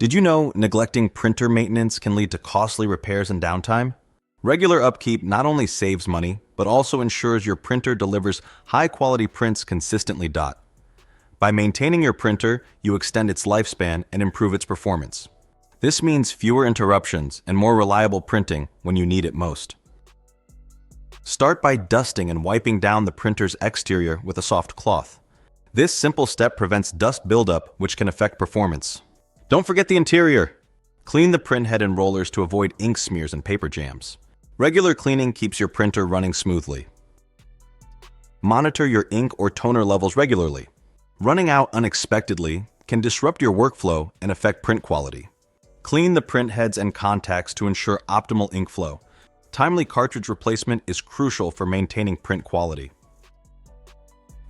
Did you know neglecting printer maintenance can lead to costly repairs and downtime? Regular upkeep not only saves money, but also ensures your printer delivers high-quality prints consistently. By maintaining your printer, you extend its lifespan and improve its performance. This means fewer interruptions and more reliable printing when you need it most. Start by dusting and wiping down the printer's exterior with a soft cloth. This simple step prevents dust buildup, which can affect performance. Don't forget the interior. Clean the printhead and rollers to avoid ink smears and paper jams. Regular cleaning keeps your printer running smoothly. Monitor your ink or toner levels regularly. Running out unexpectedly can disrupt your workflow and affect print quality. Clean the printheads and contacts to ensure optimal ink flow. Timely cartridge replacement is crucial for maintaining print quality.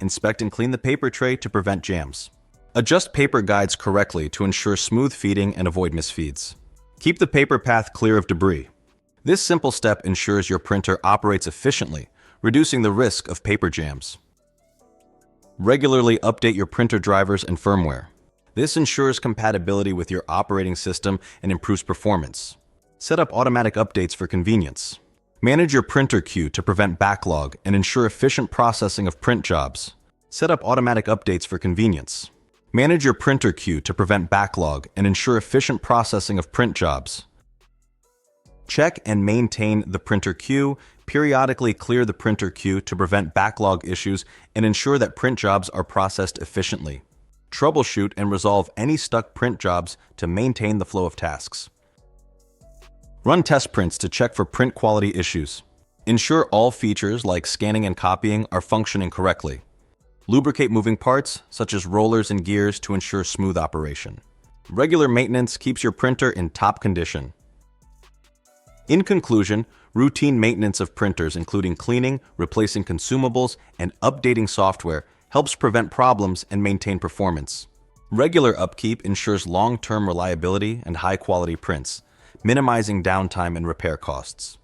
Inspect and clean the paper tray to prevent jams. Adjust paper guides correctly to ensure smooth feeding and avoid misfeeds. Keep the paper path clear of debris. This simple step ensures your printer operates efficiently, reducing the risk of paper jams. Regularly update your printer drivers and firmware. This ensures compatibility with your operating system and improves performance. Set up automatic updates for convenience. Manage your printer queue to prevent backlog and ensure efficient processing of print jobs. Set up automatic updates for convenience. Manage your printer queue to prevent backlog and ensure efficient processing of print jobs. Check and maintain the printer queue. Periodically clear the printer queue to prevent backlog issues and ensure that print jobs are processed efficiently. Troubleshoot and resolve any stuck print jobs to maintain the flow of tasks. Run test prints to check for print quality issues. Ensure all features like scanning and copying are functioning correctly. Lubricate moving parts, such as rollers and gears, to ensure smooth operation. Regular maintenance keeps your printer in top condition. In conclusion, routine maintenance of printers, including cleaning, replacing consumables, and updating software, helps prevent problems and maintain performance. Regular upkeep ensures long-term reliability and high-quality prints, minimizing downtime and repair costs.